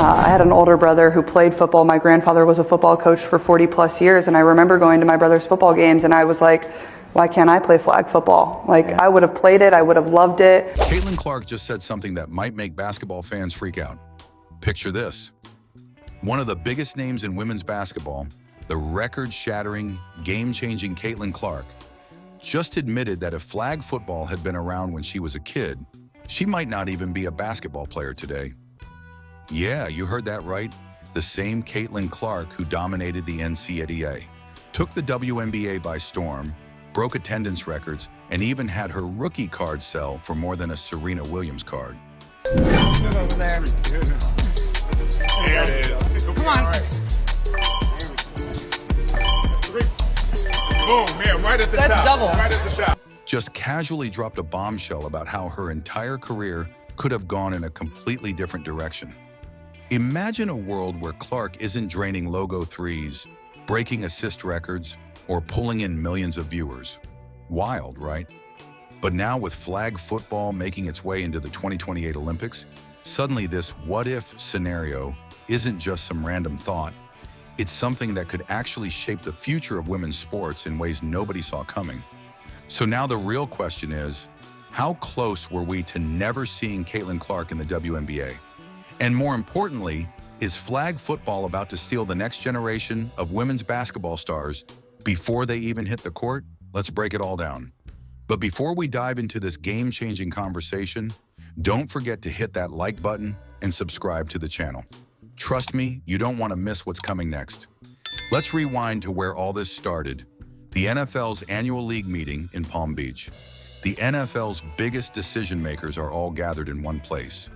I had an older brother who played football. My grandfather was a football coach for 40 plus years, and I remember going to my brother's football games, and I was like, why can't I play flag football? Like, I would have played it, I would have loved it. Caitlin Clark just said something that might make basketball fans freak out. Picture this. One of the biggest names in women's basketball, the record-shattering, game-changing Caitlin Clark, just admitted that if flag football had been around when she was a kid, she might not even be a basketball player today. Yeah, you heard that right. The same Caitlin Clark who dominated the NCAA, took the WNBA by storm, broke attendance records, and even had her rookie card sell for more than a Serena Williams card. Over there. There it is. Come on. Boom, man, right at the top. That's double. Right at the top. Just casually dropped a bombshell about how her entire career could have gone in a completely different direction. Imagine a world where Clark isn't draining logo threes, breaking assist records, or pulling in millions of viewers. Wild, right? But now with flag football making its way into the 2028 Olympics, suddenly this what-if scenario isn't just some random thought. It's something that could actually shape the future of women's sports in ways nobody saw coming. So now the real question is, how close were we to never seeing Caitlin Clark in the WNBA? And more importantly, is flag football about to steal the next generation of women's basketball stars before they even hit the court? Let's break it all down. But before we dive into this game-changing conversation, don't forget to hit that like button and subscribe to the channel. Trust me, you don't want to miss what's coming next. Let's rewind to where all this started, the NFL's annual league meeting in Palm Beach. The NFL's biggest decision makers are all gathered in one place.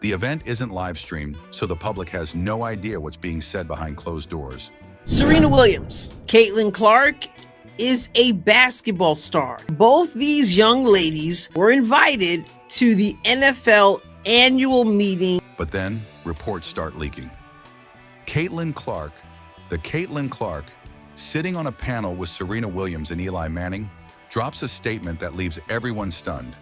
The event isn't live streamed, so the public has no idea what's being said behind closed doors. Serena Williams, Caitlin Clark is a basketball star. Both these young ladies were invited to the NFL annual meeting. But then, reports start leaking. Caitlin Clark, sitting on a panel with Serena Williams and Eli Manning, drops a statement that leaves everyone stunned.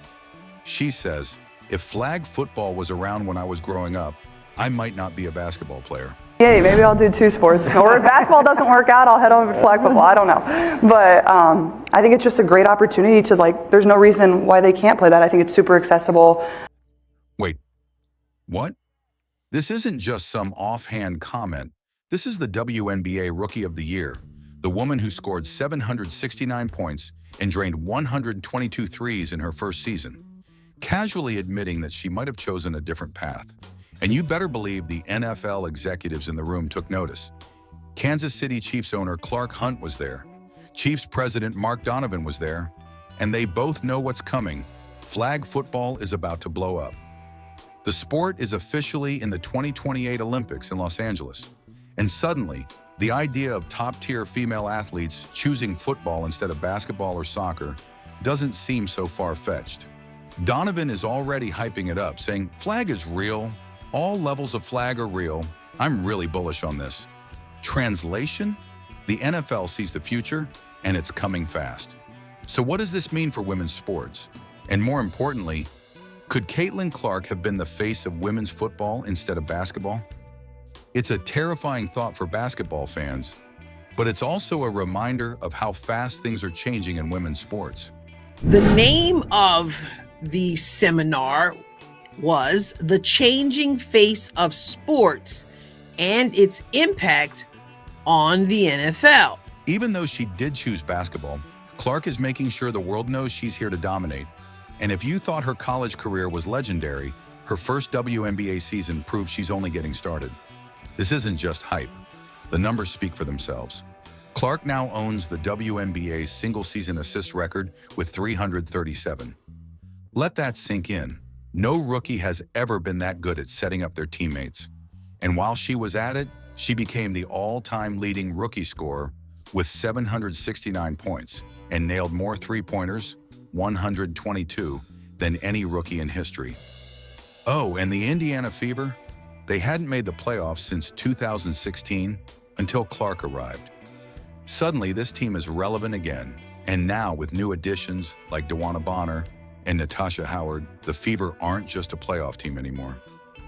She says, if flag football was around when I was growing up, I might not be a basketball player. Yay, maybe I'll do two sports. Or if basketball doesn't work out, I'll head over to flag football. I don't know. But I think it's just a great opportunity to, like, there's no reason why they can't play that. I think it's super accessible. Wait, what? This isn't just some offhand comment. This is the WNBA Rookie of the Year, the woman who scored 769 points and drained 122 threes in her first season, casually admitting that she might have chosen a different path. And you better believe the NFL executives in the room took notice. Kansas City Chiefs owner Clark Hunt was there. Chiefs president Mark Donovan was there. And they both know what's coming. Flag football is about to blow up. The sport is officially in the 2028 Olympics in Los Angeles. And suddenly, the idea of top-tier female athletes choosing football instead of basketball or soccer doesn't seem so far-fetched. Donovan is already hyping it up, saying, flag is real. All levels of flag are real. I'm really bullish on this. Translation? The NFL sees the future, and it's coming fast. So what does this mean for women's sports? And more importantly, could Caitlin Clark have been the face of women's football instead of basketball? It's a terrifying thought for basketball fans, but it's also a reminder of how fast things are changing in women's sports. The name of the seminar was The Changing Face of Sports and Its Impact on the NFL. Even though she did choose basketball, Clark is making sure the world knows she's here to dominate. And if you thought her college career was legendary, her first WNBA season proves she's only getting started. This isn't just hype. The numbers speak for themselves. Clark now owns the WNBA's single-season assist record with 337. Let that sink in. No rookie has ever been that good at setting up their teammates. And while she was at it, she became the all-time leading rookie scorer with 769 points and nailed more three-pointers, 122, than any rookie in history. Oh, and the Indiana Fever? They hadn't made the playoffs since 2016 until Clark arrived. Suddenly, this team is relevant again, and now with new additions like DeWanna Bonner and Natasha Howard, the Fever aren't just a playoff team anymore.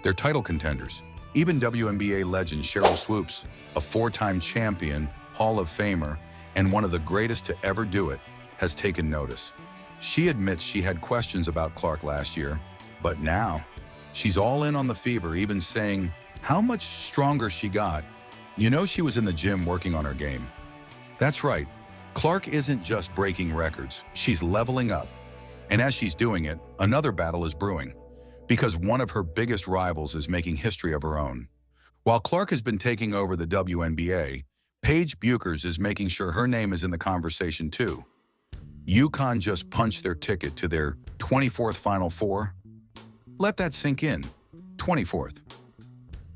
They're title contenders. Even WNBA legend Cheryl Swoops, a four-time champion, Hall of Famer, and one of the greatest to ever do it, has taken notice. She admits she had questions about Clark last year, but now she's all in on the fever, even saying how much stronger she got. You know, she was in the gym working on her game. That's right, Clark isn't just breaking records, she's leveling up. And as she's doing it, another battle is brewing, because one of her biggest rivals is making history of her own. While Clark has been taking over the WNBA, Paige Bueckers is making sure her name is in the conversation too. UConn just punched their ticket to their 24th Final Four. Let that sink in, 24th.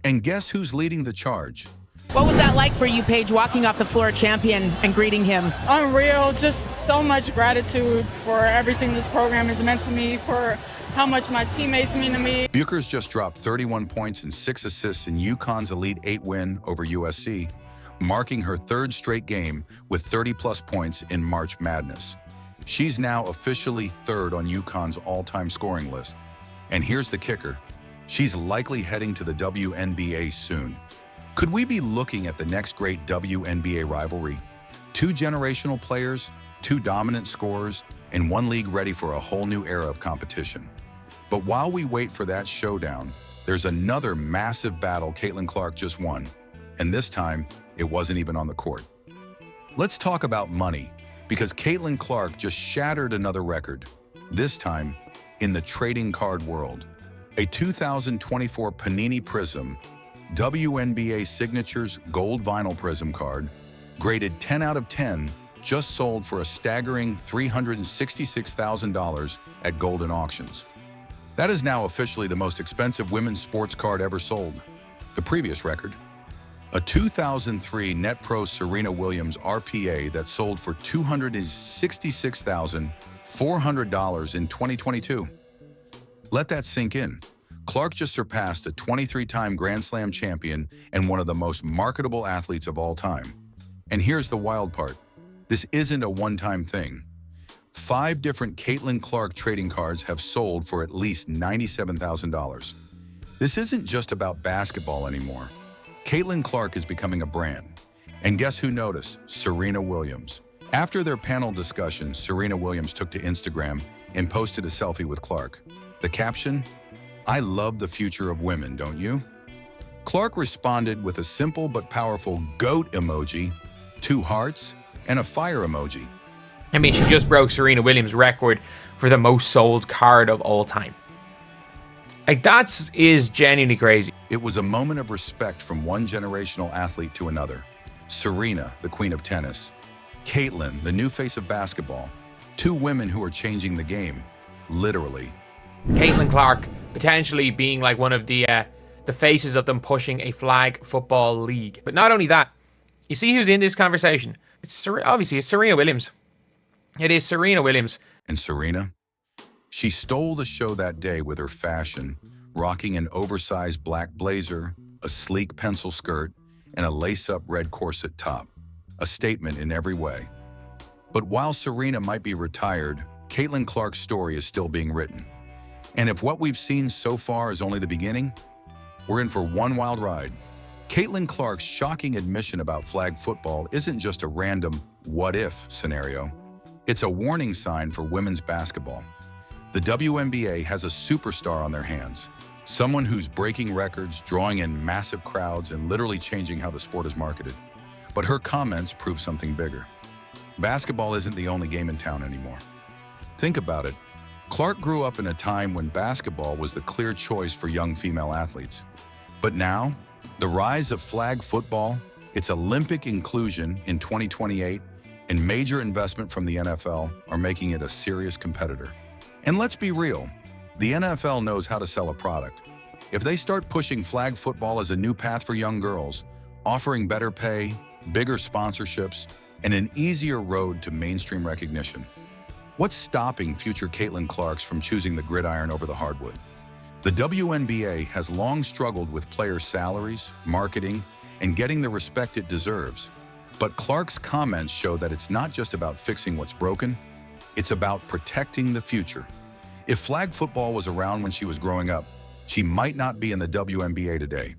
And guess who's leading the charge? What was that like for you, Paige, walking off the floor champion and greeting him? Unreal, just so much gratitude for everything this program has meant to me, for how much my teammates mean to me. Bueckers just dropped 31 points and 6 assists in UConn's Elite 8 win over USC, marking her third straight game with 30-plus points in March Madness. She's now officially third on UConn's all-time scoring list. And here's the kicker. She's likely heading to the WNBA soon. Could we be looking at the next great WNBA rivalry? Two generational players, two dominant scorers, and one league ready for a whole new era of competition. But while we wait for that showdown, there's another massive battle Caitlin Clark just won. And this time, it wasn't even on the court. Let's talk about money, because Caitlin Clark just shattered another record, this time in the trading card world. A 2024 Panini Prism WNBA Signatures Gold Vinyl Prism card, graded 10 out of 10, just sold for a staggering $366,000 at Golden Auctions. That is now officially the most expensive women's sports card ever sold. The previous record, a 2003 Net Pro Serena Williams RPA that sold for $266,400 in 2022. Let that sink in. Clark just surpassed a 23-time Grand Slam champion and one of the most marketable athletes of all time. And here's the wild part. This isn't a one-time thing. 5 different Caitlin Clark trading cards have sold for at least $97,000. This isn't just about basketball anymore. Caitlin Clark is becoming a brand. And guess who noticed? Serena Williams. After their panel discussion, Serena Williams took to Instagram and posted a selfie with Clark. The caption, "I love the future of women, don't you?" Clark responded with a simple but powerful GOAT emoji, 2 hearts, and a fire emoji. I mean, she just broke Serena Williams' record for the most sold card of all time. Like, that is genuinely crazy. It was a moment of respect from one generational athlete to another. Serena, the queen of tennis. Caitlin, the new face of basketball. 2 women who are changing the game, literally. Caitlin Clark potentially being like one of the faces of them pushing a flag football league. But not only that, you see who's in this conversation? Obviously, it's Serena Williams. It is Serena Williams. And Serena? She stole the show that day with her fashion, rocking an oversized black blazer, a sleek pencil skirt, and a lace-up red corset top. A statement in every way. But while Serena might be retired, Caitlin Clark's story is still being written. And if what we've seen so far is only the beginning, we're in for one wild ride. Caitlin Clark's shocking admission about flag football isn't just a random what-if scenario. It's a warning sign for women's basketball. The WNBA has a superstar on their hands, someone who's breaking records, drawing in massive crowds, and literally changing how the sport is marketed. But her comments prove something bigger. Basketball isn't the only game in town anymore. Think about it. Clark grew up in a time when basketball was the clear choice for young female athletes. But now, the rise of flag football, its Olympic inclusion in 2028, and major investment from the NFL are making it a serious competitor. And let's be real, the NFL knows how to sell a product. If they start pushing flag football as a new path for young girls, offering better pay, bigger sponsorships, and an easier road to mainstream recognition, what's stopping future Caitlin Clarks from choosing the gridiron over the hardwood? The WNBA has long struggled with player salaries, marketing, and getting the respect it deserves. But Clark's comments show that it's not just about fixing what's broken, it's about protecting the future. If flag football was around when she was growing up, she might not be in the WNBA today.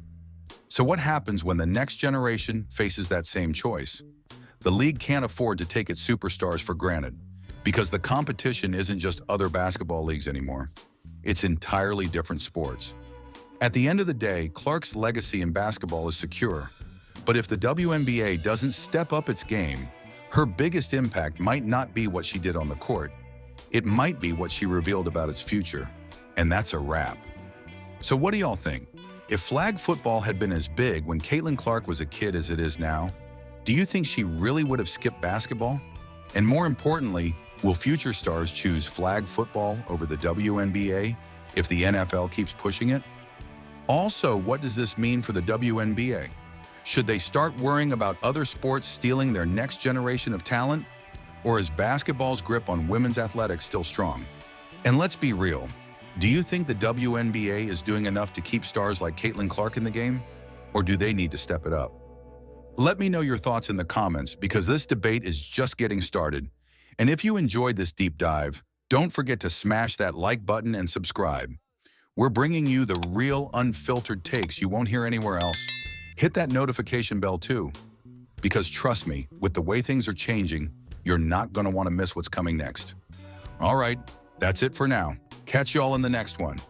So what happens when the next generation faces that same choice? The league can't afford to take its superstars for granted because the competition isn't just other basketball leagues anymore. It's entirely different sports. At the end of the day, Clark's legacy in basketball is secure. But if the WNBA doesn't step up its game, her biggest impact might not be what she did on the court. It might be what she revealed about its future. And that's a wrap. So what do y'all think? If flag football had been as big when Caitlin Clark was a kid as it is now, do you think she really would have skipped basketball? And more importantly, will future stars choose flag football over the WNBA if the NFL keeps pushing it? Also, what does this mean for the WNBA? Should they start worrying about other sports stealing their next generation of talent? Or is basketball's grip on women's athletics still strong? And let's be real, do you think the WNBA is doing enough to keep stars like Caitlin Clark in the game? Or do they need to step it up? Let me know your thoughts in the comments because this debate is just getting started. And if you enjoyed this deep dive, don't forget to smash that like button and subscribe. We're bringing you the real, unfiltered takes you won't hear anywhere else. Hit that notification bell too, because trust me, with the way things are changing, you're not going to want to miss what's coming next. All right, that's it for now. Catch you all in the next one.